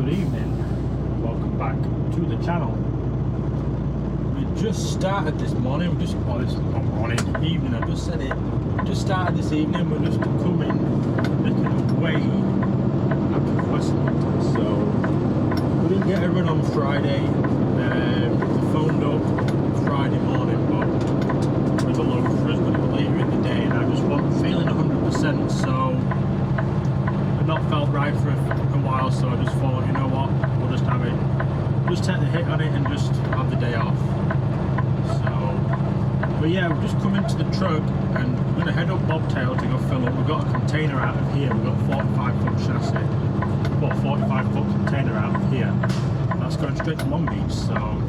Good evening, welcome back to the channel. We just started this morning, evening, I just said it. Just started this evening, we're just coming, making our way out of West London. So, we didn't get a run on Friday, we phoned up Friday morning, but it was a load for us, but it was later in the day, and I just wasn't feeling 100%, so I've not felt right for a while, so I just thought, you know what, we'll just have it, just take the hit on it and just have the day off. So, but yeah, we've just come into the truck and we're going to head up Bobtail to go fill up. We've got a container out of here, we've got a 45-foot chassis, put a 45-foot container out of here. That's going straight to Long Beach, so.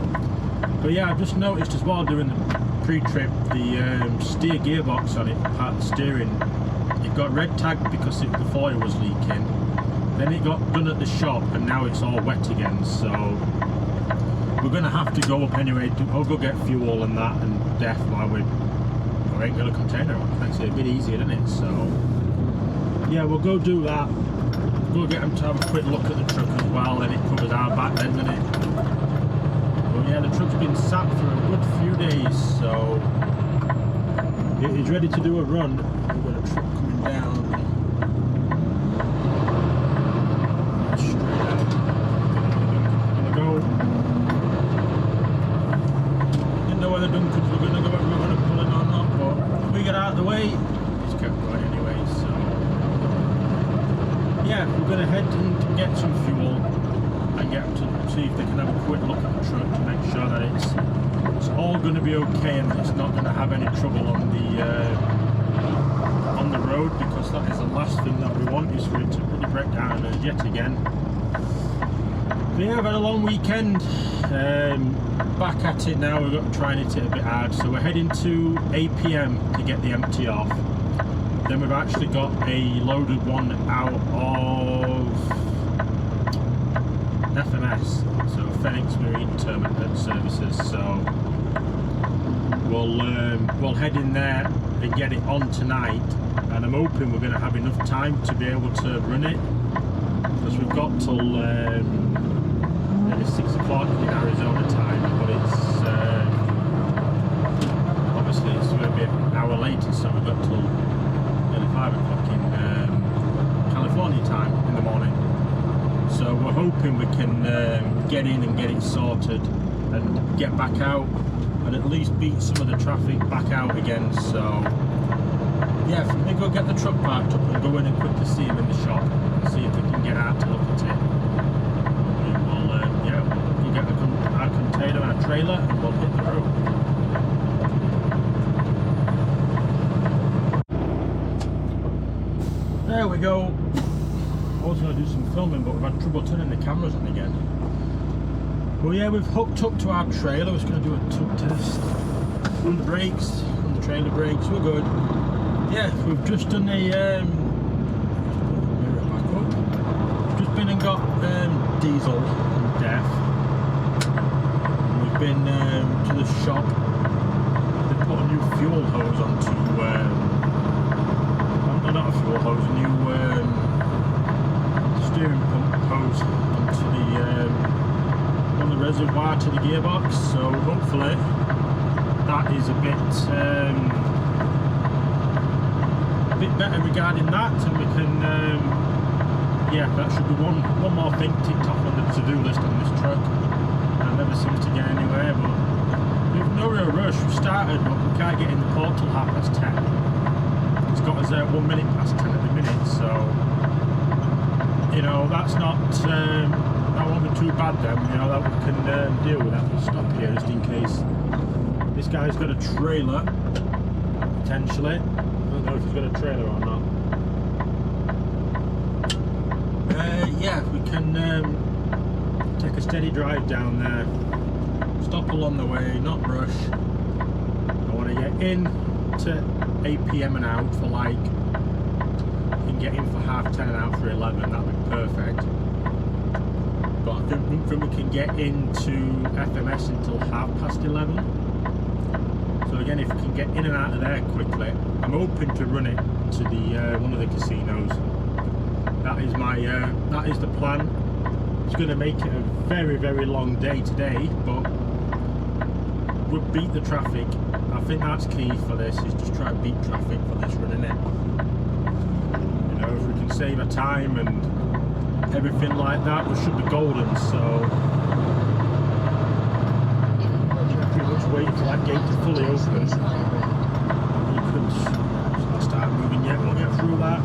But yeah, I've just noticed as well during the pre-trip, the steer gearbox on it, part of the steering, it got red tagged because the foil was leaking. Then it got done at the shop and now it's all wet again, so we're going to have to go up anyway. I'll go get fuel and that and DEF while we ain't got a container. Makes it a bit easier, doesn't it? So yeah, we'll go do that. We'll get them to have a quick look at the truck as well, then it covers our back then, doesn't it? But yeah, the truck's been sat for a good few days, so it is ready to do a run. We've got a truck coming down. Whether Duncan's we're going to pull in or not, but if we get out of the way, it's kept going anyway. So yeah, we're going to head and get some fuel and get to see if they can have a quick look at the truck to make sure that it's all going to be okay and it's not going to have any trouble on the road, because that is the last thing that we want, is for it to really break down yet again. But yeah, I've had a long weekend. Back at it now, we've got to try and hit it a bit hard, so we're heading to APM to get the empty off. Then we've actually got a loaded one out of FMS, so Phoenix Marine Terminal Services, so we'll head in there and get it on tonight, and I'm hoping we're going to have enough time to be able to run it, because we've got till maybe 6 o'clock in Arizona time, but it's obviously it's going to be an hour later, so we've got till nearly 5 o'clock in California time in the morning. So we're hoping we can get in and get it sorted and get back out and at least beat some of the traffic back out again. So yeah, we go get the truck parked up and go in and quickly see him in the shop and see if we can get out to look at it. We'll get our container, our trailer, and we'll hit the road. There we go. I was going to do some filming, but we've had trouble turning the cameras on again. Well, yeah, we've hooked up to our trailer. We're just going to do a tug test on the brakes, on the trailer brakes. We're good. Yeah, we've just done a just been and got diesel and DEF. We've been to the shop. They put a new fuel hose onto not a fuel hose, a new steering pump hose onto the on the reservoir to the gearbox. So hopefully that is a bit better regarding that, and we can yeah, that should be one more thing ticked off on the to-do list on this truck. And it never seems to get anywhere, but we've no real rush. We've started, but we can't get in the port till 10:30. It's got us 1 minute past 10 at the minute, so you know, that's not that won't be too bad then. You know, that we can deal with that. We'll stop here just in case. This guy's got a trailer potentially. I don't know if he's got a trailer or not. Yeah, we can take a steady drive down there, stop along the way, not rush. I want to get in to 8 PM and out for like, we can get in for 10:30 and out for 11, that would be perfect. But I don't think we can get into FMS until 11:30. So again, if we can get in and out of there quickly, I'm hoping to run it to the one of the casinos. That is my that is the plan. It's going to make it a very, very long day today, but we'll beat the traffic. I think that's key for this, is just try and beat traffic for this run, innit? You know, if we can save our time and everything like that, we should be golden. So pretty much wait for that gate to fully open. I'll start moving yet, we'll get through that.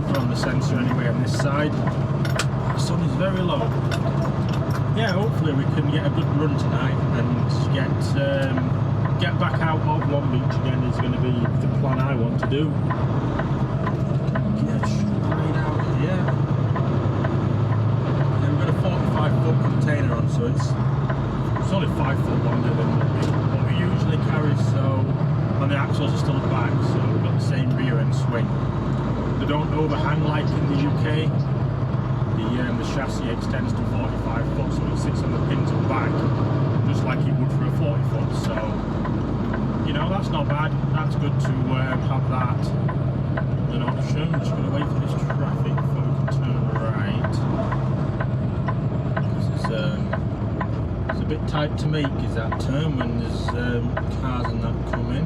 Put on the sensor anyway on this side. The sun is very low. Yeah, hopefully we can get a good run tonight and get back out of Long Beach again is going to be the plan I want to do. Get straight out here. And we've got a 45-foot container on, so it's only 5 foot longer than what we usually carry, so, and the axles are still back, so we've got the same rear end swing. They don't overhang like in the UK. The chassis extends to 45 foot, so it sits on the pins and back, just like it would for a 40 foot, so, you know, that's not bad. That's good to have that an option. I'm just going to wait for this traffic before we can turn right. It's a bit tight to make, is that turn, when there's cars and that coming.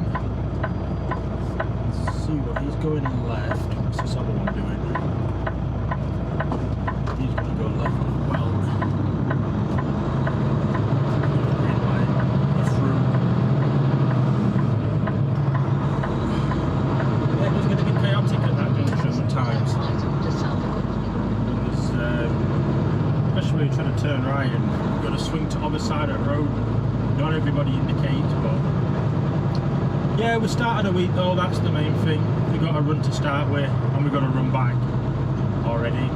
Let's see what he's going left. What's this other one doing? He's going to go left as well. Green light, we're through. Yeah, it was going to be chaotic at that junction at times. Especially when you're trying to turn right and you've got to swing to the other side of the road. Not everybody indicates, but yeah, we started a week though, that's the main thing. We got a run to start with and we got a run back already.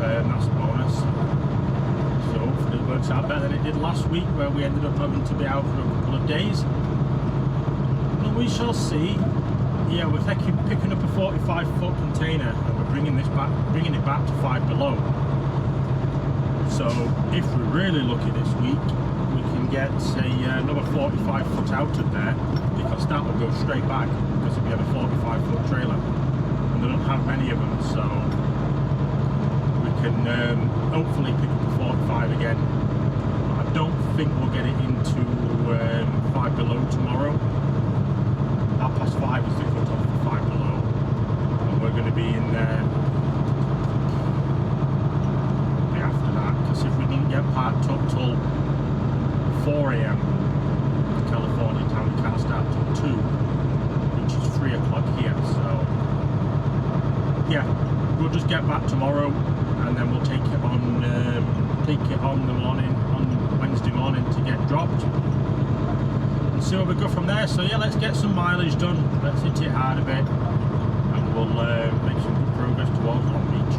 That's a bonus. So hopefully it works out better than it did last week, where we ended up having to be out for a couple of days. But we shall see. Yeah, we're picking up a 45-foot container and we're bringing it back to 5 below. So if we're really lucky this week, we can get another 45 foot out of there, because that will go straight back, because we have a 45-foot trailer and they don't have many of them, so we can hopefully pick up a 45 again. I don't think we'll get it into 5 below tomorrow. 5:30 is the cut-off for 5 below, and we're going to be in there after that, because if we didn't get parked up till 4 AM California time, we can't start till 2, which is 3 o'clock here. So yeah, we'll just get back tomorrow and then we'll take it on the morning, on Wednesday morning, to get dropped and see where we go from there. So yeah, let's get some mileage done, let's hit it hard a bit, and we'll make some good progress towards Long Beach.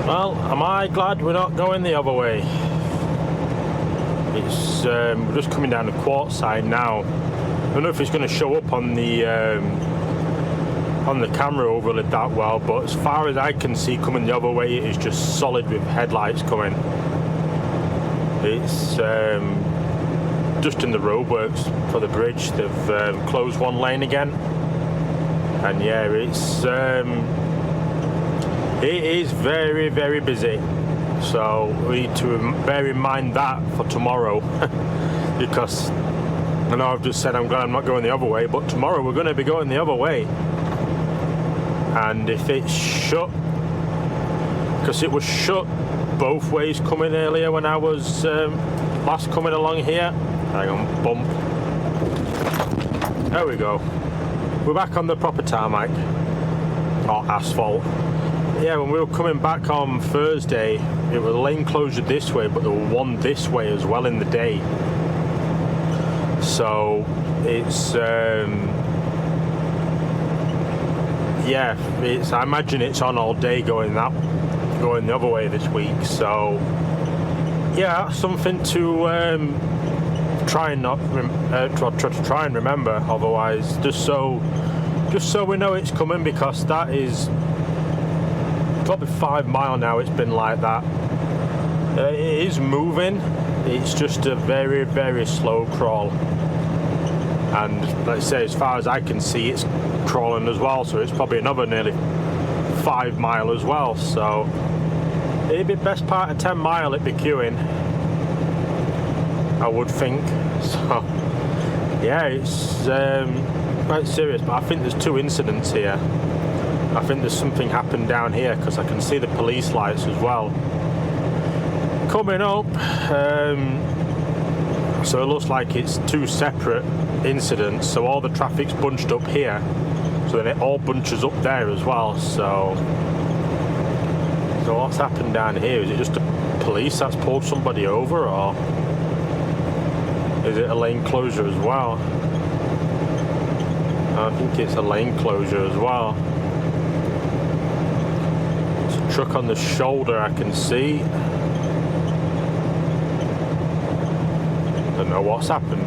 Well, am I glad we're not going the other way? It's we're just coming down the Quartzside now. I don't know if it's going to show up on the camera overlay that well, but as far as I can see coming the other way, it is just solid with headlights coming. It's just in the roadworks for the bridge. They've closed one lane again, and yeah, it is very, very busy. So we need to bear in mind that for tomorrow, because I know I've just said I'm glad I'm not going the other way, but tomorrow we're going to be going the other way. And if it's shut, because it was shut both ways coming earlier when I was last coming along here. Hang on, bump. There we go. We're back on the proper tarmac, or asphalt. Yeah, when we were coming back on Thursday, it was lane closure this way, but there was one this way as well in the day. So it's yeah, I imagine it's on all day going the other way this week. So yeah, something to try and try and remember. Otherwise, just so we know it's coming, because that is probably 5 miles now. It's been like that. It is moving. It's just a very, very slow crawl. and let's say as far as I can see it's crawling as well, so it's probably another nearly 5 mile as well, so it'd be best part of 10 mile it'd be queuing, I would think. So yeah, it's quite serious, but I think there's 2 incidents here. I think there's something happened down here because I can see the police lights as well coming up. So it looks like it's 2 separate incidents, so all the traffic's bunched up here, so then it all bunches up there as well. So what's happened down here? Is it just the police that's pulled somebody over, or is it a lane closure as well? I think it's a lane closure as well. It's a truck on the shoulder I can see. I don't know what's happened.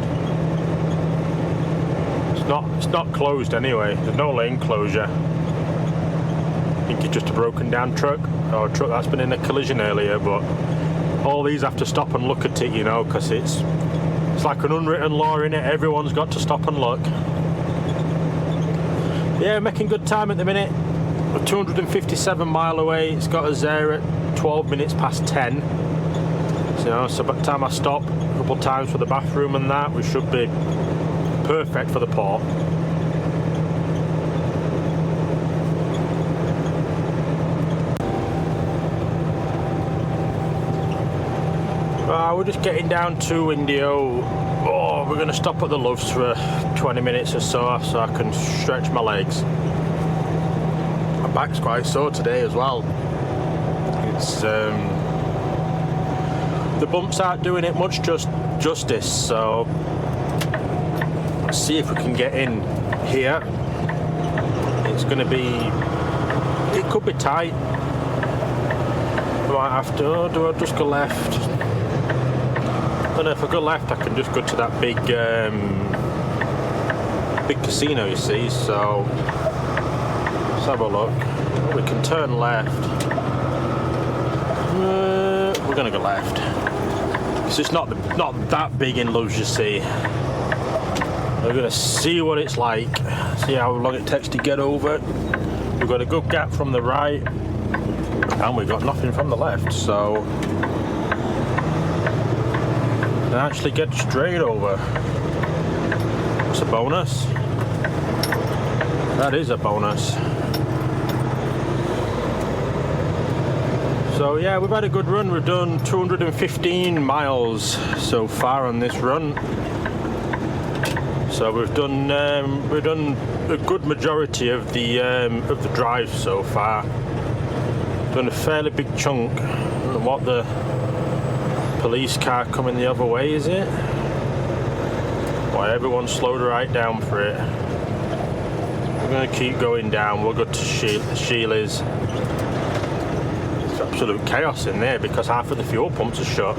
It's not closed anyway. There's no lane closure. I think it's just a broken down truck, or a truck that's been in a collision earlier, but all these have to stop and look at it, you know, because it's like an unwritten law in it. Everyone's got to stop and look. Yeah, making good time at the minute. We're 257 mile away. It's got us there at 12 minutes past 10. So by the time I stop a couple of times for the bathroom and that, we should be perfect for the port. We're just getting down to Indio. Oh, we're going to stop at the Loves for 20 minutes or so I can stretch my legs. My back's quite sore today as well. It's the bumps aren't doing it much justice, so let's see if we can get in here. It's going to be, it could be tight. I might have to, or do I just go left? I don't know, if I go left I can just go to that big casino, you see, so let's have a look. We can turn left. We're going to go left. Because it's not that big in Loves, you see. We're going to see what it's like, see how long it takes to get over. We've got a good gap from the right, and we've got nothing from the left, so actually get straight over. It's a bonus. That is a bonus. So yeah, we've had a good run. We've done 215 miles so far on this run. So we've done a good majority of the drive so far. Done a fairly big chunk. I don't know what the police car coming the other way, is it? Why everyone slowed right down for it. We're going to keep going down. We'll go to Sheely's. It's absolute chaos in there because half of the fuel pumps are shut.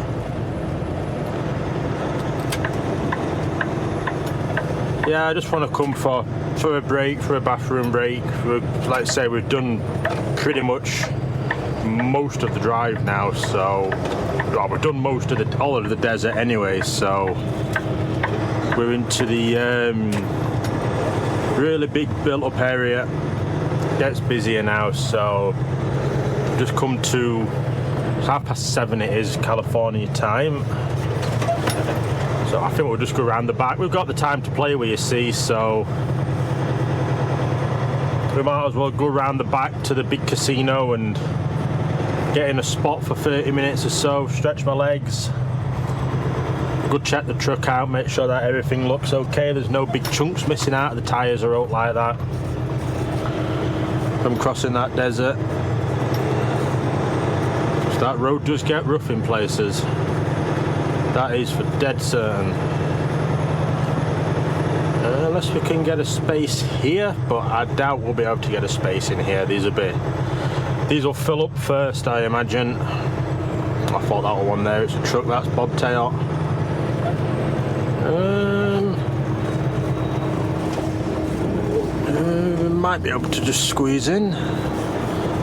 Yeah, I just want to come for a break, for a bathroom break. Like I say, we've done pretty much most of the drive now, so we've done all of the desert anyway, so we're into the really big built up area. Gets busier now, so just come to, it's 7:30 it is California time, so I think we'll just go around the back. We've got the time to play with, you see, so we might as well go around the back to the big casino and get in a spot for 30 minutes or so, stretch my legs, go check the truck out, make sure that everything looks okay, there's no big chunks missing out, the tyres are out like that from crossing that desert. So that road does get rough in places, that is for dead certain. Unless we can get a space here, but I doubt we'll be able to get a space in here. These will fill up first, I imagine. I thought that was one there. It's a truck, that's bobtail. We might be able to just squeeze in.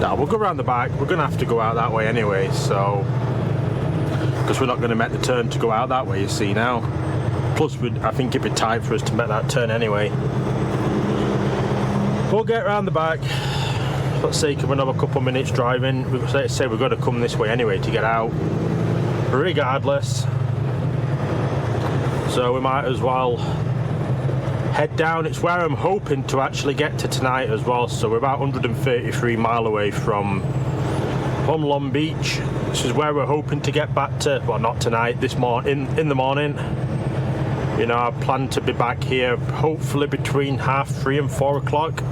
No, we'll go around the back. We're going to have to go out that way anyway, so because we're not going to make the turn to go out that way, you see now. Plus, I think it'd be tight for us to make that turn anyway. We'll get around the back. For the sake of another couple of minutes driving, let's say we've got to come this way anyway to get out, regardless. So we might as well head down. It's where I'm hoping to actually get to tonight as well. So we're about 133 mile away from Long Beach. This is where we're hoping to get back to. Well, not tonight. This morning, in the morning. You know, I plan to be back here hopefully between 3:30 and 4 o'clock.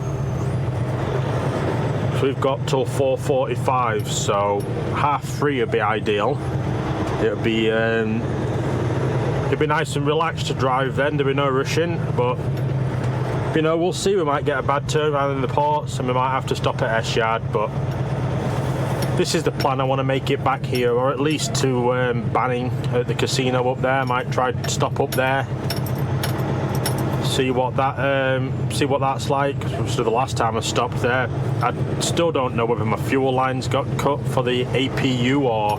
So we've got till 4:45. So 3:30 would be ideal. It'd be nice and relaxed to drive then. There'll be no rushing, but you know, we'll see. We might get a bad turn around in the ports, and we might have to stop at S Yard. But this is the plan. I want to make it back here, or at least to Banning at the casino up there. I might try to stop up there, see what that's like. So the last time I stopped there, I still don't know whether my fuel lines got cut for the APU or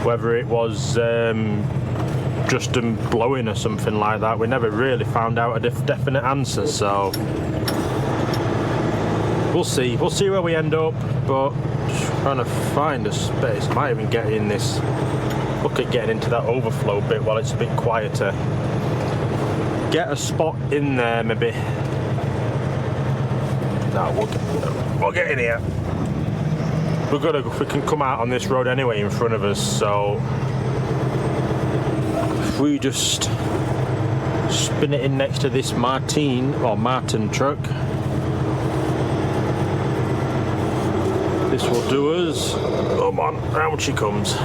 whether it was just blowing or something like that. We never really found out a definite answer, so we'll see where we end up. But just trying to find a space. I might even get in this, look at getting into that overflow bit while it's a bit quieter. Get a spot in there maybe. No, we'll get in here. We can come out on this road anyway in front of us, so if we just spin it in next to this Martin truck, this will do us. Come on, round she comes.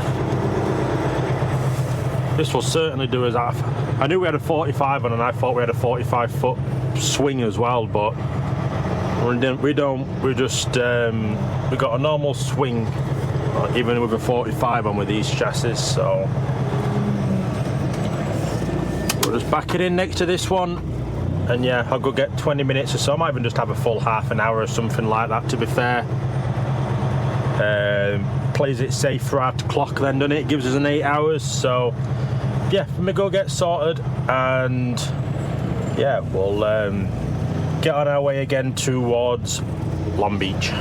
This will certainly do us. I knew we had a 45 on, and I thought we had a 45-foot swing as well, but we don't. We got a normal swing, even with a 45 on with these chassis. So we'll just back it in next to this one, and yeah, I'll go get 20 minutes or so. I might even just have a full half an hour or something like that, to be fair. Plays it safe for our clock then, doesn't it? Gives us an 8 hours. So yeah, let me go get sorted, and yeah, we'll get on our way again towards Long Beach.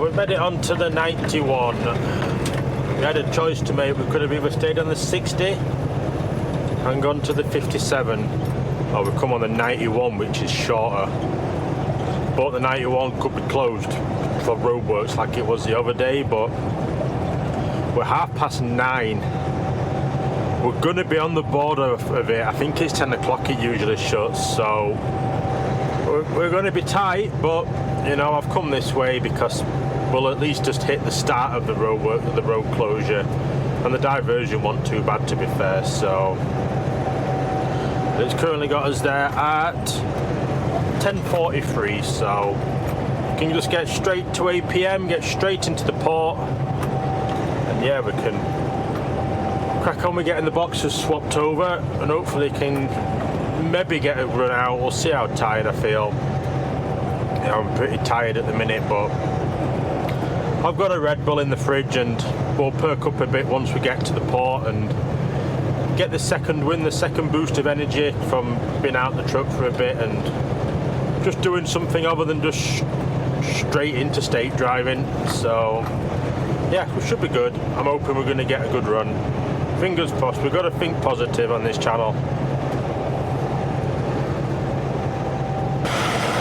We've made it onto the 91. We had a choice to make. We could have either stayed on the 60 and gone to the 57, or we've come on the 91, which is shorter. But the 91 could be closed for roadworks like it was the other day. But we're 9:30. We're going to be on the border of it. I think it's 10 o'clock it usually shuts, so we're going to be tight. But you know, I've come this way because we'll at least just hit the start of the road closure, and the diversion wasn't too bad, to be fair. So it's currently got us there at 10:43, so can you just get straight to APM, get straight into the port, and yeah, we can crack on with getting the boxes swapped over, and hopefully can maybe get a run out. We'll see how tired I feel. Yeah, I'm pretty tired at the minute, but I've got a Red Bull in the fridge, and we'll perk up a bit once we get to the port and get the second boost of energy from being out the truck for a bit and just doing something other than just straight interstate driving. So yeah, we should be good. I'm hoping we're going to get a good run. Fingers crossed. We've got to think positive on this channel.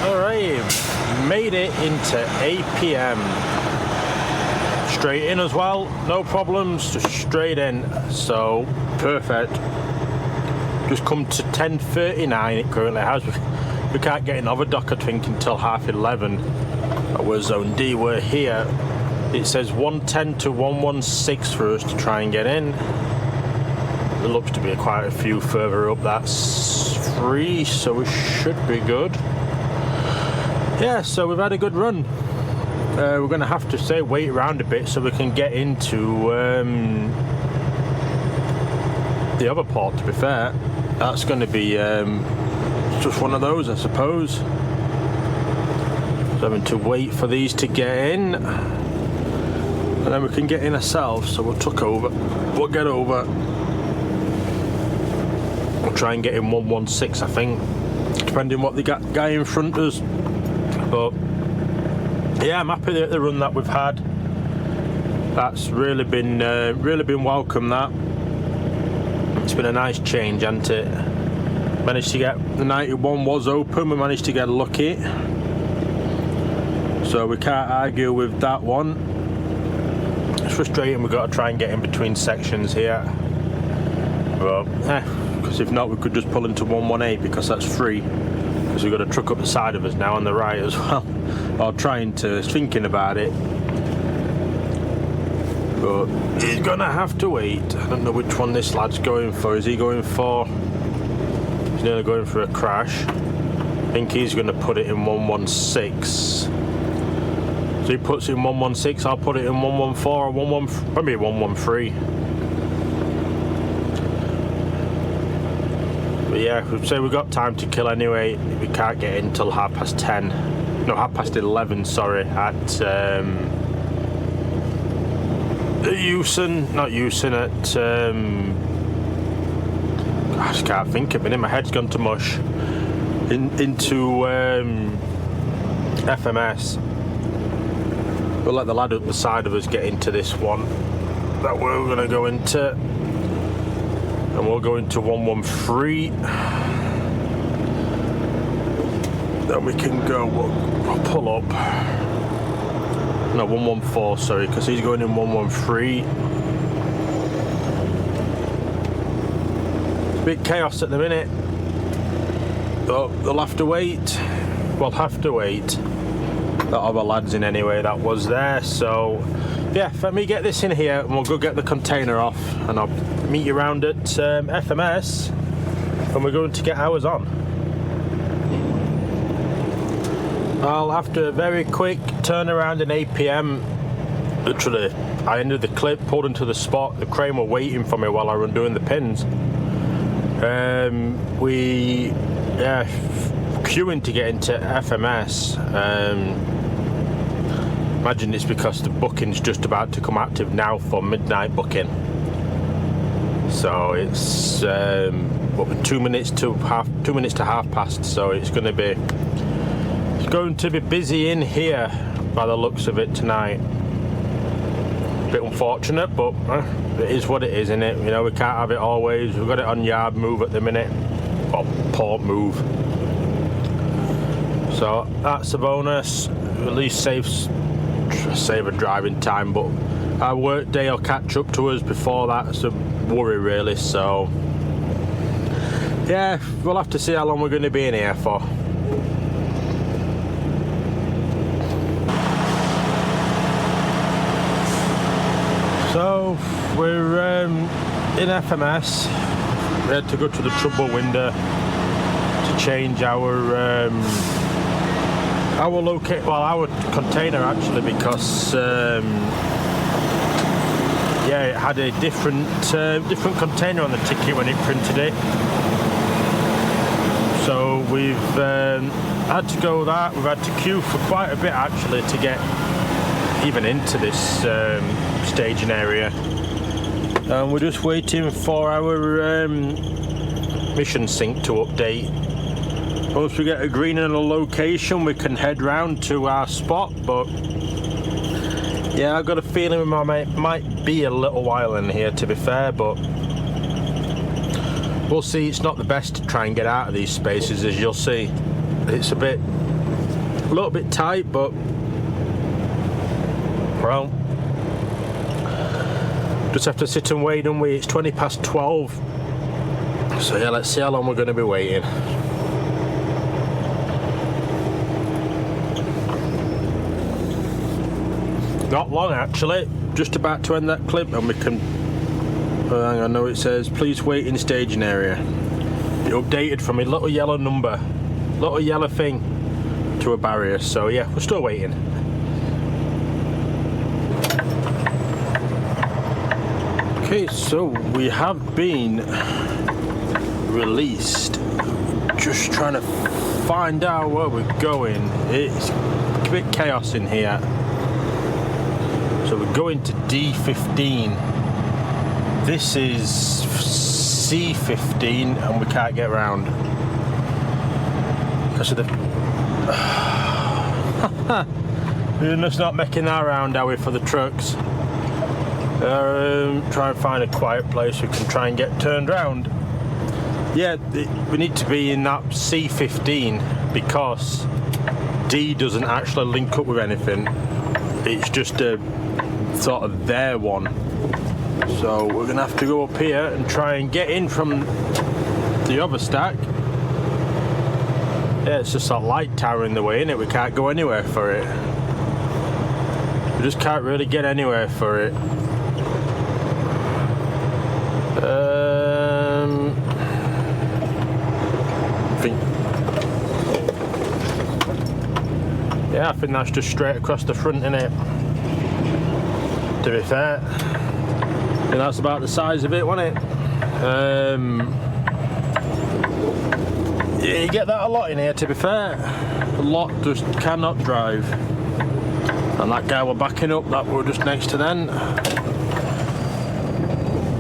Alright, made it into APM. Straight in as well, no problems, just straight in, so perfect. Just come to 10:39 it currently has. We can't get in Overdock, I think, until 11:30. We're zone D, we're here. It says 110 to 116 for us to try and get in. There looks to be quite a few further up, that's 3, so we should be good. Yeah, so we've had a good run. We're going to have to wait around a bit so we can get into the other port, to be fair. That's going to be just one of those, I suppose. So having to wait for these to get in. and then we can get in ourselves. So we'll tuck over, we'll get over, we'll try and get in 116, I think, depending what the guy in front does. But yeah, I'm happy with the run that we've had. That's really been welcome. That it's been a nice change, hasn't it? Managed to get the 91 was open. We managed to get lucky, so we can't argue with that one. It's frustrating. We've got to try and get in between sections here, but because if not, we could just pull into 118 because that's free. Because we've got a truck up the side of us now on the right as well. Or thinking about it. But he's gonna have to wait. I don't know which one this lad's going for. Is he going for... He's nearly going for a crash. I think he's gonna put it in 116. So he puts it in 116, I'll put it in 114 or 113, maybe 113. But yeah, so we've got time to kill anyway. We can't get in till 10:30. No, 11:30, sorry, at Euston, not Euston, at I just can't think of it. My head's gone to mush. Into FMS. We'll let the lad up the side of us get into this one that we're going to go into, and we'll go into 113. Then we can go. We'll pull up. No, 114, sorry, because he's going in 113. Bit chaos at the minute. But they'll have to wait. We'll have to wait. That other lad's in anyway, that was there. So, yeah, let me get this in here and we'll go get the container off. And I'll meet you around at FMS when we're going to get ours on. After a very quick turnaround in 8 PM, literally, I ended the clip, pulled into the spot. The crane were waiting for me while I was doing the pins. Queuing to get into FMS. Imagine it's because the booking's just about to come active now for midnight booking. So it's 2 minutes to half past. So it's going to be busy in here by the looks of it tonight. Bit unfortunate, but it is what it is, isn't it? You know, we can't have it always. We've got it on yard move at the minute, or port move. So that's a bonus. At least save a driving time, but our work day will catch up to us before that. It's a worry really. So yeah, we'll have to see how long we're going to be in here for. So we're in FMS. We had to go to the trouble window to change our container actually, because it had a different container on the ticket when it printed it. So we've had to go that. We've had to queue for quite a bit actually to get even into this staging area, and we're just waiting for our mission sync to update. Once we get a green and a location, we can head round to our spot. But yeah, I've got a feeling we might be a little while in here, to be fair, but we'll see. It's not the best to try and get out of these spaces, as you'll see. It's a little bit tight, but well, just have to sit and wait, don't we? It's 12:20. So yeah, let's see how long we're going to be waiting. Not long actually, just about to end that clip, and we can, hang on, I know it says please wait in staging area. It updated from a little yellow number, little yellow thing, to a barrier. So yeah, we're still waiting. Okay, so we have been released. Just trying to find out where we're going. It's a bit chaos in here. So we're going to D15. This is C15 and we can't get around because of the we're just not making that round, are we, for the trucks? Try and find a quiet place we can try and get turned round. Yeah, we need to be in that C15 because D doesn't actually link up with anything. It's just a sort of there one. So we're gonna have to go up here and try and get in from the other stack. Yeah, it's just that light tower in the way, innit? We can't go anywhere for it. We just can't really get anywhere for it. I think that's just straight across the front, innit? To be fair. And that's about the size of it, wasn't it? Yeah, you get that a lot in here, to be fair. A lot just cannot drive. And that guy we're backing up, that we're just next to then.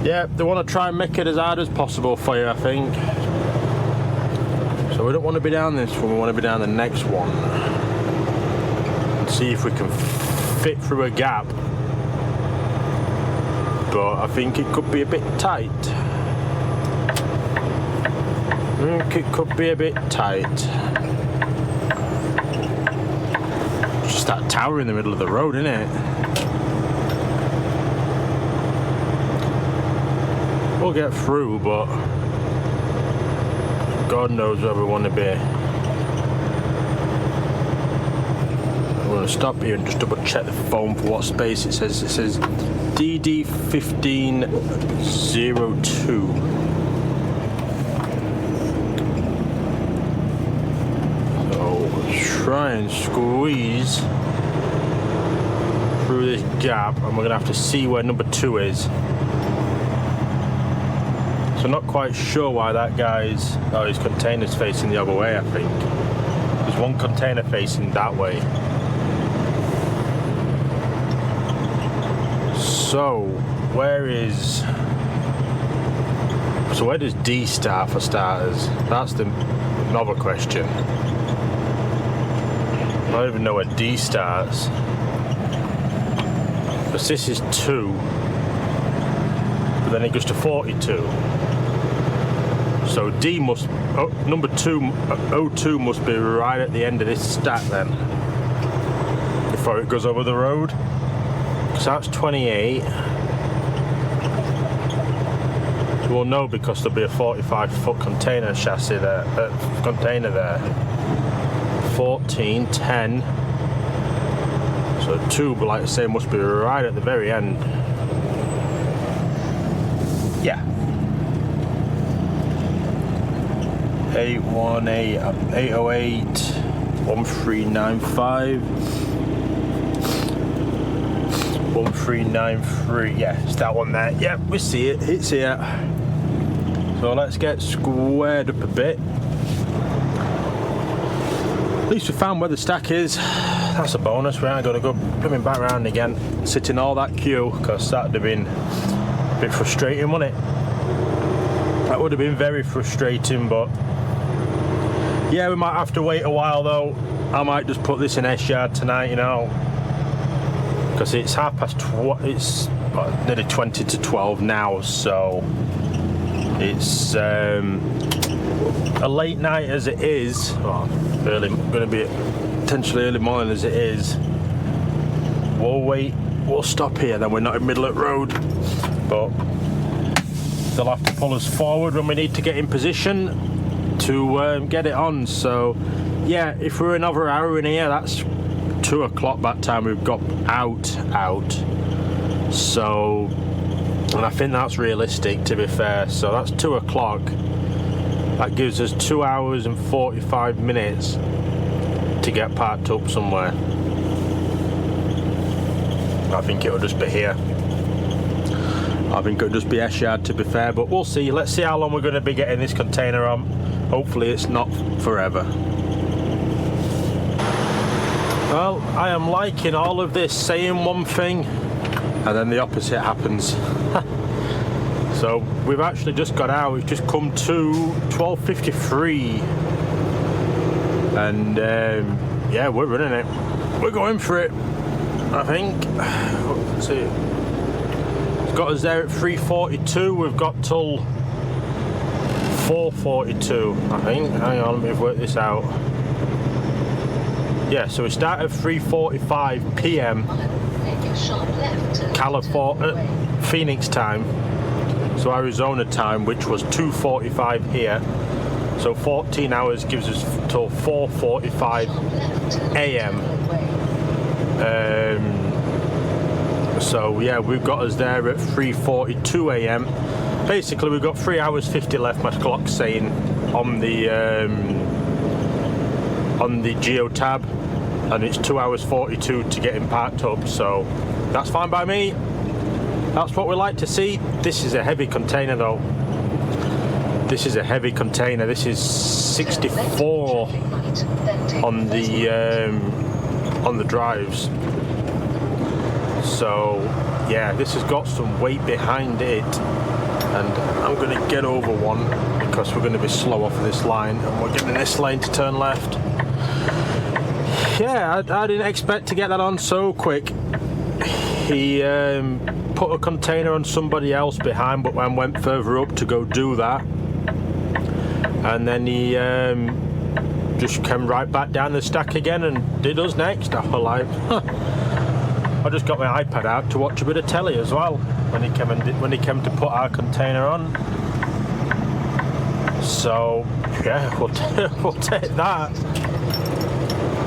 Yeah, they want to try and make it as hard as possible for you, I think. So we don't want to be down this one, we want to be down the next one. And see if we can fit through a gap. But I think it could be a bit tight. I think it could be a bit tight. Just that tower in the middle of the road, isn't it? We'll get through, but God knows where we want to be. I'm going to stop here and just double check the phone for what space it says. It says DD1502. So try and squeeze through this gap, and we're going to have to see where number 2 is. So I'm not quite sure why that guy's... Oh, his container's facing the other way, I think. There's one container facing that way. So, where does D start for starters? That's another question. I don't even know where D starts. Because this is 2. But then it goes to 42. So D must, number 2, 02 must be right at the end of this stack then, before it goes over the road. So that's 28. We'll know because there'll be a 45-foot container chassis there, container there. 14, 10. So 2, but like I say, must be right at the very end. Yeah. 818, 808, 1395, 1393. Yeah, it's that one there. Yeah, we see it. It's here. So let's get squared up a bit. At least we found where the stack is. That's a bonus. We aren't going to go coming back round again, sitting all that queue, because that would have been a bit frustrating, wouldn't it? That would have been very frustrating, but yeah, we might have to wait a while though. I might just put this in S-yard tonight, you know, because it's it's nearly 20 to 12 now, so it's a late night as it is. Well, early, going to be potentially early morning as it is. We'll wait. We'll stop here. Then we're not in middle of the road, but they'll have to pull us forward when we need to get in position to get it on. So yeah, if we're another hour in here, that's 2 o'clock that time we've got out. So, and I think that's realistic, to be fair. So that's 2 o'clock. That gives us 2 hours and 45 minutes to get parked up somewhere. I think it'll just be here. I think it'll just be S-yard, to be fair, but we'll see. Let's see how long we're going to be getting this container on. Hopefully it's not forever. Well, I am liking all of this saying one thing and then the opposite happens. So we've actually just got out. We've just come to 12:53, and yeah, we're running it. We're going for it, I think. Let's see. It's got us there at 3:42. We've got till 4:42, I think. Hang on, let me work this out. Yeah, so we start at 3:45 p.m. California, Phoenix time. So Arizona time, which was 2:45 here. So 14 hours gives us till 4:45 a.m. So yeah, we've got us there at 3:42 a.m. Basically, we've got 3 hours 50 left. My clock's saying on the geo tab, and it's 2 hours 42 to get him parked up. So that's fine by me. That's what we like to see. This is a heavy container, though. This is a heavy container. This is 64 on the drives. So yeah, this has got some weight behind it, and I'm going to get over one because we're going to be slow off of this line, and we're getting this lane to turn left. Yeah, I didn't expect to get that on so quick. He put a container on somebody else behind, but when went further up to go do that, and then he just came right back down the stack again and did us next. I was like, huh. I just got my iPad out to watch a bit of telly as well when he came to put our container on. So yeah, we'll take that.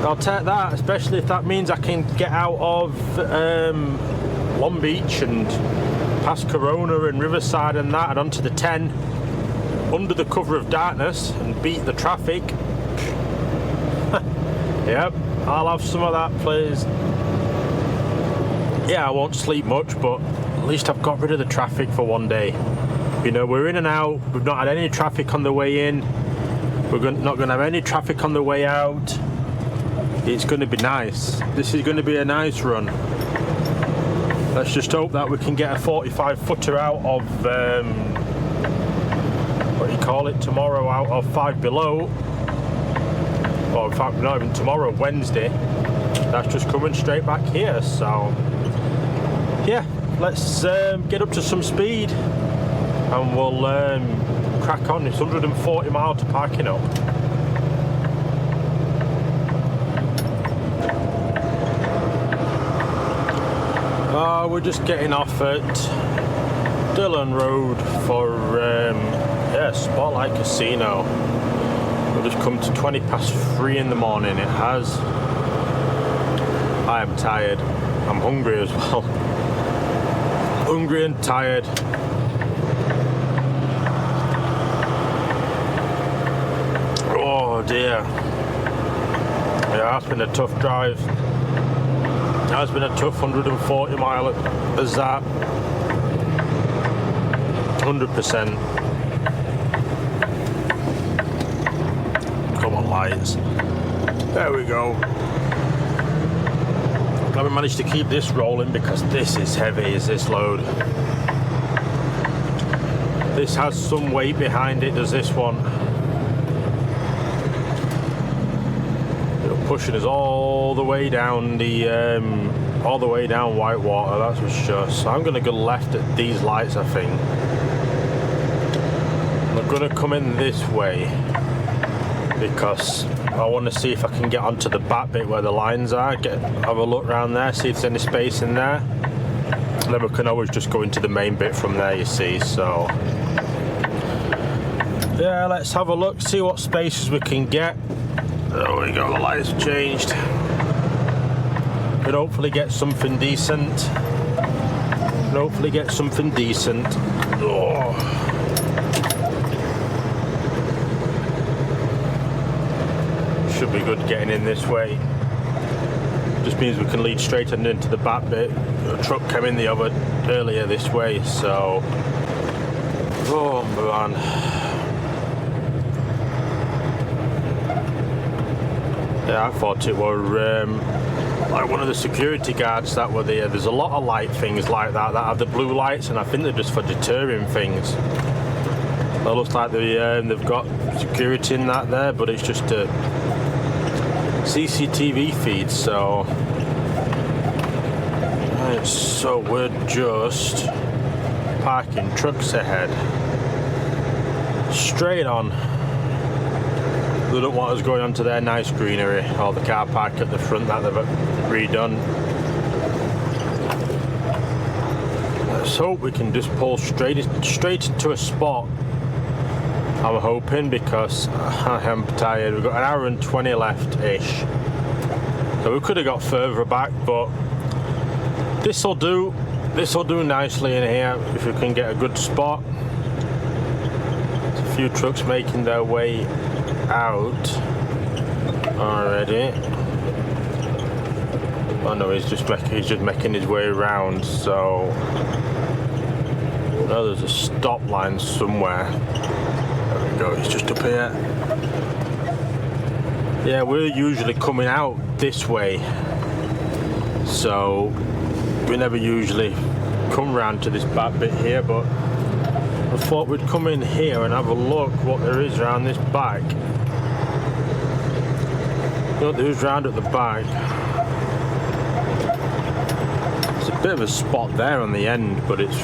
I'll take that, especially if that means I can get out of Long Beach and past Corona and Riverside and that, and onto the 10 under the cover of darkness and beat the traffic. Yep, I'll have some of that, please. Yeah, I won't sleep much, but at least I've got rid of the traffic for one day. You know, we're in and out. We've not had any traffic on the way in. We're not going to have any traffic on the way out. It's going to be nice. This is going to be a nice run. Let's just hope that we can get a 45 footer out of what do you call it, tomorrow, out of Five Below. Or in fact, not even tomorrow, Wednesday. That's just coming straight back here. So yeah, let's get up to some speed, and we'll crack on. It's 140 miles to parking up. We're just getting off at Dillon Road for Spotlight Casino. We've just come to 3:20 in the morning. It has. I am tired. I'm hungry as well. Hungry and tired. Oh dear. Yeah, that's been a tough drive. That's been a tough 140 mile as that. 100%. Come on, lights. There we go. Glad we managed to keep this rolling, because this is heavy, is this load. This has some weight behind it, does this one. It'll pushing us all the way down all the way down Whitewater, that's for sure. So I'm going to go left at these lights, I think. I'm going to come in this way because I want to see if I can get onto the back bit where the lines are, have a look around there, see if there's any space in there. And then we can always just go into the main bit from there, you see. So yeah, let's have a look, see what spaces we can get. There we go, the lights have changed. But hopefully get something decent. Oh. Should be good getting in this way. Just means we can lead straight into the back bit. The truck came in earlier this way, so. Oh man. Yeah, I thought it were like one of the security guards that were there. There's a lot of light things like that have the blue lights, and I think they're just for deterring things. It looks like they've got security in that there, but it's just a CCTV feed, so we're just parking trucks ahead, straight on. They don't want us going onto their nice greenery or the car park at the front that they've redone. Let's hope we can just pull straight into a spot. I'm hoping, because I am tired. We've got an hour and 20 left-ish. So we could have got further back, but this'll do. This'll do nicely in here if we can get a good spot. There's a few trucks making their way out already. Oh no, he's just making his way around. So oh, there's a stop line somewhere. There we go. It's just up here. Yeah, we're usually coming out this way, so we never usually come round to this back bit here, but I thought we'd come in here and have a look what there is around this back. What there is round at the back. It's a bit of a spot there on the end, but it's,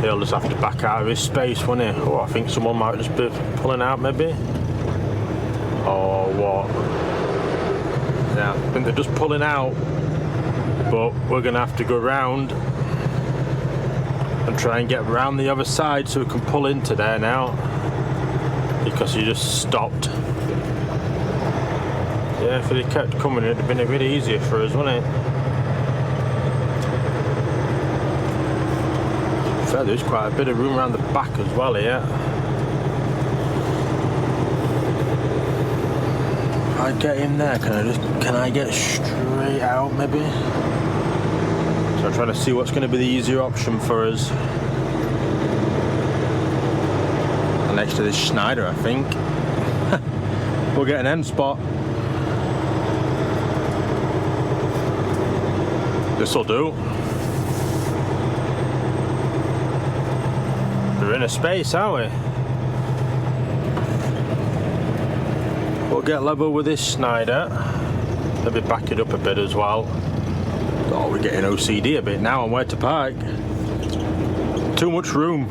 he'll just have to back out of his space, won't he? Oh, I think someone might just be pulling out maybe. Or what? Yeah, I think they're just pulling out, but we're gonna have to go round and try and get around the other side so we can pull into there now, because he just stopped. Yeah, if he kept coming, it'd have been a bit easier for us, wouldn't it? So there's quite a bit of room around the back as well here. If I get in there, can I get straight out maybe? So I'm trying to see what's going to be the easier option for us. And next to this Schneider, I think. We'll get an end spot. This'll do. We're in a space, aren't we? We'll get level with this Schneider. Maybe back it up a bit as well. Oh, we're getting OCD a bit now on where to park. Too much room.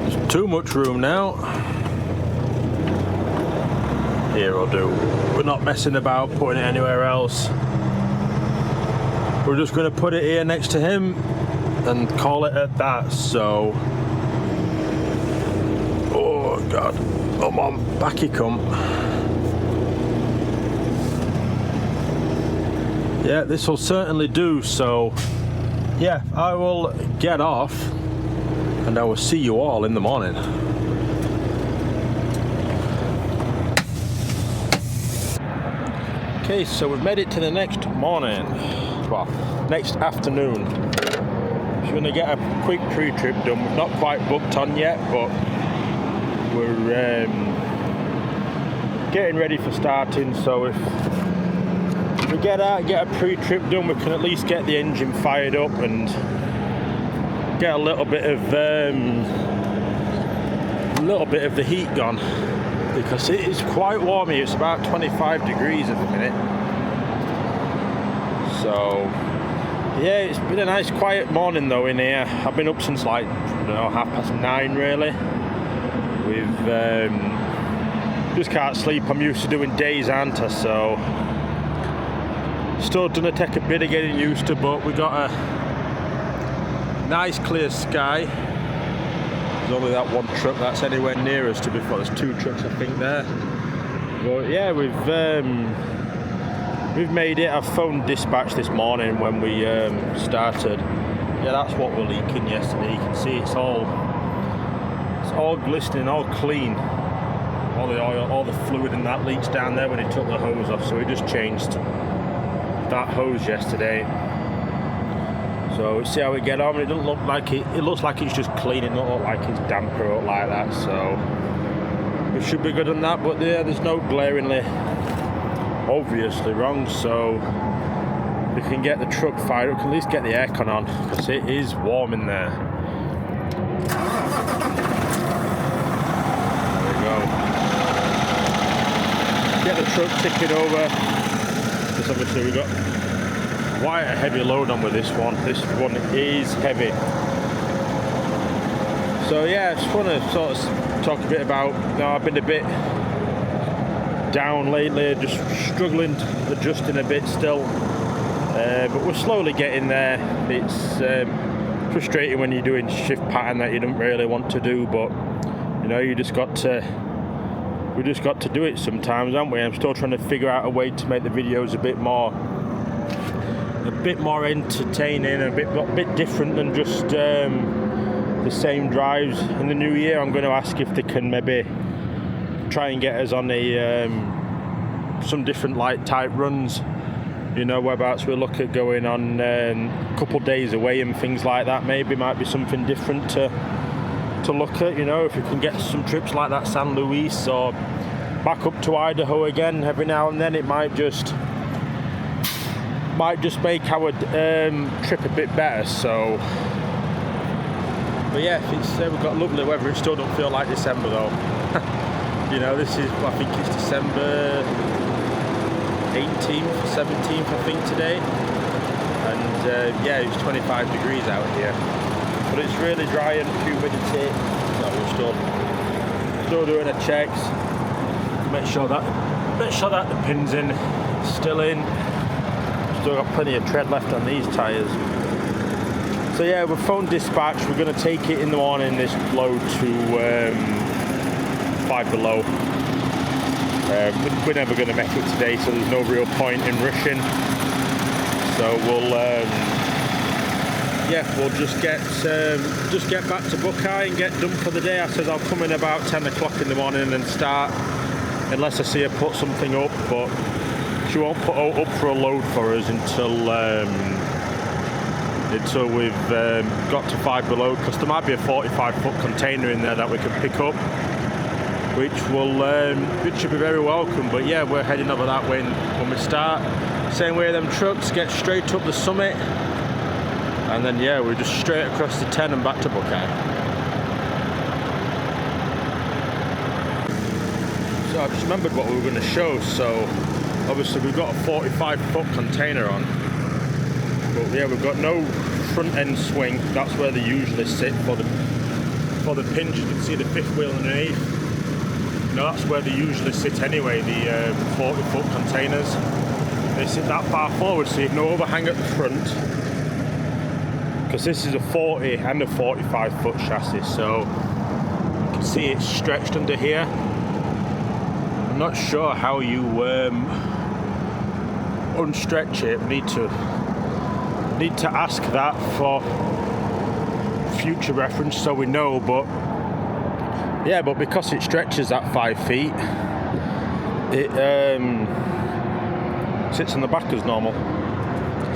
There's too much room now. Here will do. We're not messing about putting it anywhere else. We're just going to put it here next to him and call it at that. So, oh God, come on, back he come. Yeah, this will certainly do. So yeah, I will get off and I will see you all in the morning. Okay, so we've made it to the next morning, well, next afternoon. We're going to get a quick pre-trip done. We've not quite booked on yet, but we're getting ready for starting. So if we get out, get a pre-trip done, we can at least get the engine fired up and get a little bit of the heat gone. Because it is quite warm here. It's about 25 degrees at the minute. So yeah, it's been a nice quiet morning though in here. I've been up since like, I don't know, 9:30 really. We've just can't sleep. I'm used to doing days, aren't I? So still gonna take a bit of getting used to, but we got a nice clear sky. There's only that one truck that's anywhere near us, to be fair. There's two trucks I think there. But yeah, we've made it. I phoned dispatch this morning when we started. Yeah, that's what we're leaking yesterday. You can see it's all glistening, all clean. All the oil, all the fluid and that leaks down there when he took the hose off. So we just changed that hose yesterday. So we'll see how we get on. It doesn't look like it looks like it's just clean. It doesn't look like it's damp or like that. So we should be good on that. But yeah, there's no glaringly obviously wrong, so we can get the truck fired up, we can at least get the aircon on, because it is warm in there. There we go. Get the truck ticking over, because obviously we've got quite a heavy load on with this one. This one is heavy. So yeah, I just want to sort of talk a bit about, I've been a bit down lately, just struggling, adjusting a bit still, but we're slowly getting there. It's frustrating when you're doing shift pattern that you don't really want to do, but you know, we just got to do it sometimes, haven't we? I'm still trying to figure out a way to make the videos a bit more entertaining, a bit different than just the same drives. In the new year, I'm going to ask if they can maybe try and get us on a some different light type runs, you know, whereabouts we'll look at going on a couple days away and things like that. Maybe might be something different to look at, you know, if we can get some trips like that San Luis or back up to Idaho again every now and then. It might just make our trip a bit better. So but yeah, we've got lovely weather. It still don't feel like December though. You know, this is, I think it's December 18th, 17th I think today, and yeah, it's 25 degrees out here, but it's really dry and humidity. So we're still doing the checks, make sure that the pin's still in. Still got plenty of tread left on these tyres. So yeah, we're phone dispatch. We're going to take it in the morning, this load, to 5 Below. We're never going to make it today, so there's no real point in rushing. So we'll just get back to Buckeye and get done for the day. I said I'll come in about 10 o'clock in the morning and start, unless I see her put something up, but she won't put up for a load for us until we've got to 5 Below, because there might be a 45-foot container in there that we can pick up, which should be very welcome. But yeah, we're heading over that way when we start. Same way them trucks get straight up the summit, and then yeah, we're just straight across the 10 and back to Buckeye. So I just remembered what we were going to show. So obviously we've got a 45-foot container on, but yeah, we've got no front end swing. That's where they usually sit for the pinch. You can see the fifth wheel underneath. No, that's where they usually sit anyway, the 40-foot containers. They sit that far forward, so you've no overhang at the front, because this is a 40 and a 45-foot chassis, so you can see it's stretched under here. I'm not sure how you unstretch it. Need to ask that for future reference, so we know. But yeah, but because it stretches at 5 feet, it sits on the back as normal.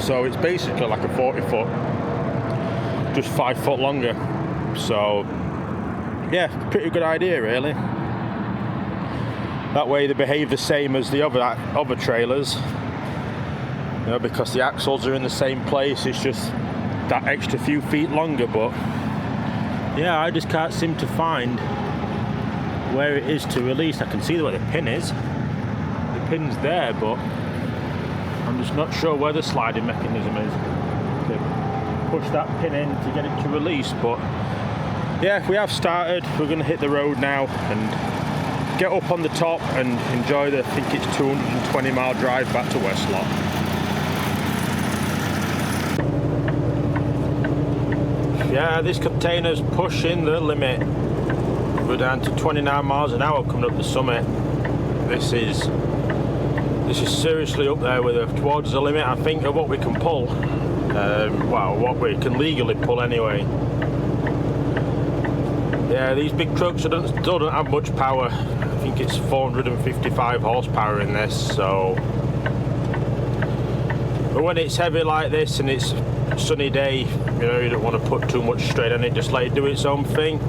So it's basically like a 40-foot, just 5 foot longer. So yeah, pretty good idea really. That way they behave the same as the other trailers. You know, because the axles are in the same place, it's just that extra few feet longer. But yeah, I just can't seem to find where it is to release. I can see where the pin is. The pin's there, but I'm just not sure where the sliding mechanism is to push that pin in to get it to release. But yeah, we have started. We're going to hit the road now and get up on the top and enjoy the, I think it's 220-mile drive back to Westlock. Yeah, this container's pushing the limit. We're down to 29 miles an hour coming up the summit. This is seriously up there towards the limit, I think, of what we can pull. Well, what we can legally pull anyway. Yeah, these big trucks still don't have much power. I think it's 455 horsepower in this, so. But when it's heavy like this and it's a sunny day, you know, you don't want to put too much strain on it, just let it do its own thing.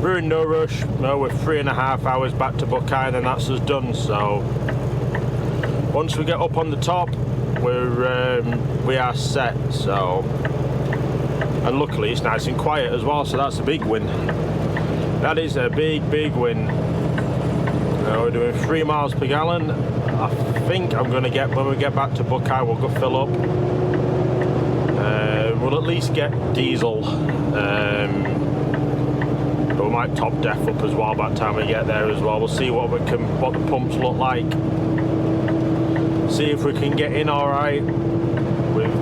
We're in no rush. No, we're 3.5 hours back to Buckeye, and then that's us done. So once we get up on the top, we are set. So, and luckily it's nice and quiet as well, so that's a big win. That is a big win. We're doing 3 miles per gallon. I think I'm going to get, when we get back to Buckeye, we'll go fill up. We'll at least get diesel. But we might top def up as well by the time we get there as well. We'll see what the pumps look like. See if we can get in all right with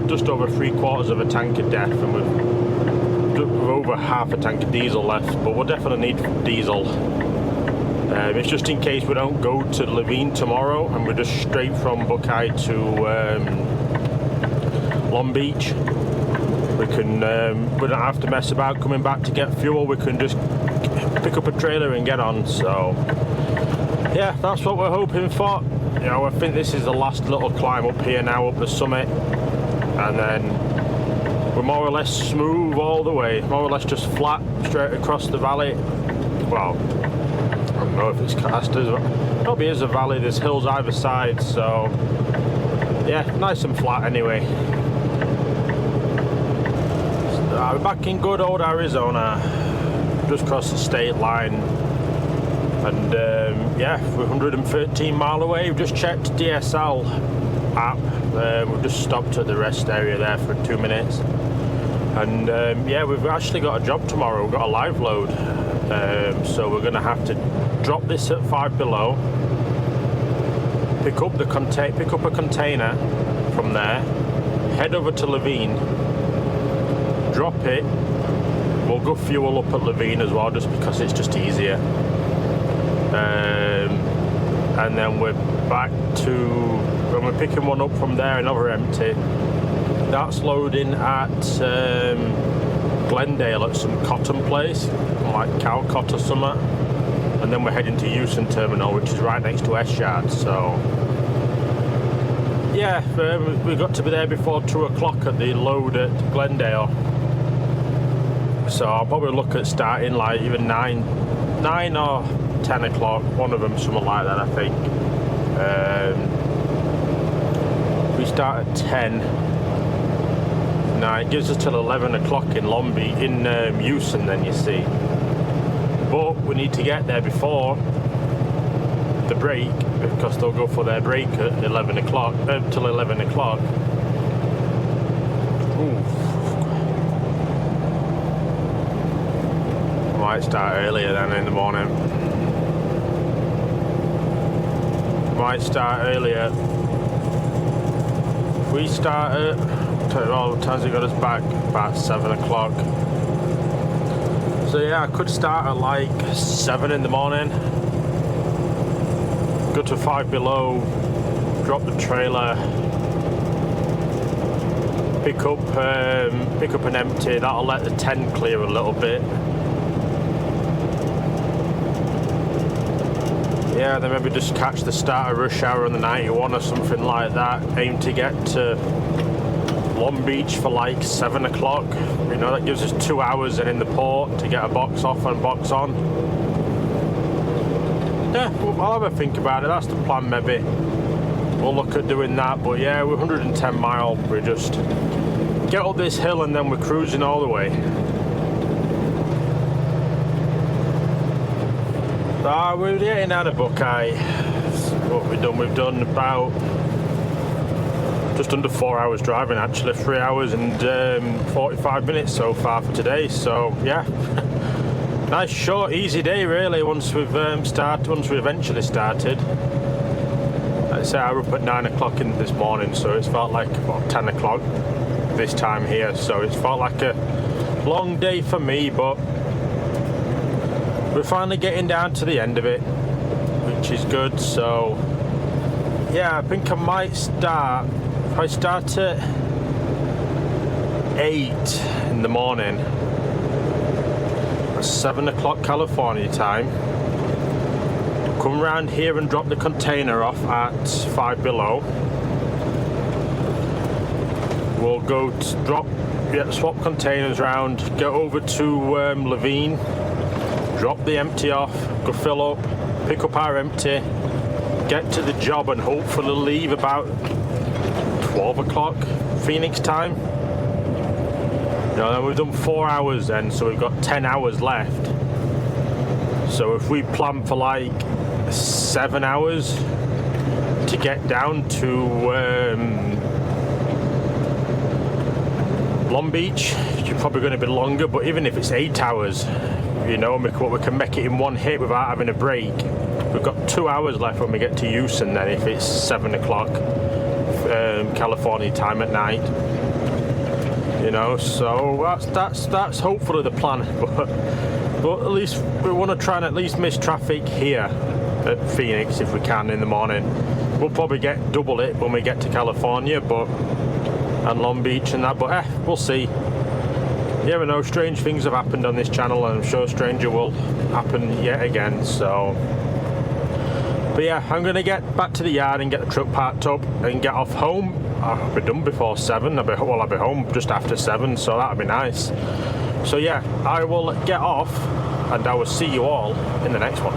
just over 3/4 of a tank of def, and we've over half a tank of diesel left, but we'll definitely need diesel. It's just in case we don't go to Levine tomorrow and we're just straight from Buckeye to Long Beach. We don't have to mess about coming back to get fuel. We can just pick up a trailer and get on. So yeah, that's what we're hoping for. You know, I think this is the last little climb up here now, up the summit, and then we're more or less smooth all the way, more or less just flat straight across the valley. Well, I don't know if it's classed as, probably is a valley, there's hills either side, so yeah, nice and flat anyway. So, we're back in good old Arizona, just across the state line, and yeah, we're 113 mile away. We've just checked DSL app. We've just stopped at the rest area there for 2 minutes, and yeah, we've actually got a job tomorrow. We've got a live load, so we're going to have to drop this at 5 below, pick up a container from there, head over to Levine, drop it. We'll go fuel up at Levine as well, just because it's just easier, and then we're back to, when we're picking one up from there, another empty. That's loading at Glendale at some cotton place, like Calcott or something, and then we're heading to Houston Terminal, which is right next to S-Yard. So yeah, we got to be there before 2 o'clock at the load at Glendale. So I'll probably look at starting like even 9 or 10 o'clock, one of them, something like that, I think. We start at 10. Now it gives us till 11 o'clock in Long Beach, in Houston, then, you see. But we need to get there before the break, because they'll go for their break at 11 o'clock, till 11 o'clock. Might start earlier then in the morning. Might start earlier. If we start at, well, what time's it got us back? About 7 o'clock. So yeah, I could start at like 7 in the morning, go to 5 below, drop the trailer, pick up an empty. That'll let the 10 clear a little bit. Yeah, then maybe just catch the start of rush hour on the 91 or something like that. Aim to get to Long Beach for like 7 o'clock. You know, that gives us 2 hours in the port to get a box off and box on. Yeah, I'll have a think about it. That's the plan, maybe. We'll look at doing that. But yeah, we're 110 mile. We just get up this hill and then we're cruising all the way. We're getting out of Buckeye. What we've done about just under 4 hours driving, actually. 3 hours and 45 minutes so far for today. So yeah, nice short easy day really, once we've eventually started. Like I say, I was up at 9 o'clock this morning, so it's felt like about 10 o'clock this time here, so it's felt like a long day for me, but we're finally getting down to the end of it, which is good. So yeah, I think I might start, if I start at 8 in the morning, at 7 o'clock California time, come around here and drop the container off at 5 below. We'll go to swap containers around, get over to Levine, drop the empty off, go fill up, pick up our empty, get to the job and hopefully leave about 12 o'clock Phoenix time. We've done 4 hours then, so we've got 10 hours left. So if we plan for like 7 hours to get down to Long Beach, it's probably going to be longer, but even if it's 8 hours, we can make it in one hit without having a break. We've got 2 hours left when we get to Houston then, if it's 7 o'clock California time at night. So that's hopefully the plan, but at least we want to try and at least miss traffic here at Phoenix if we can in the morning. We'll probably get double it when we get to California, and Long Beach and that, but we'll see. You never know, strange things have happened on this channel, and I'm sure stranger will happen yet again. So, but yeah, I'm going to get back to the yard and get the truck parked up and get off home. I'll be done before 7. I'll be home just after 7, so that'll be nice. So yeah, I will get off, and I will see you all in the next one.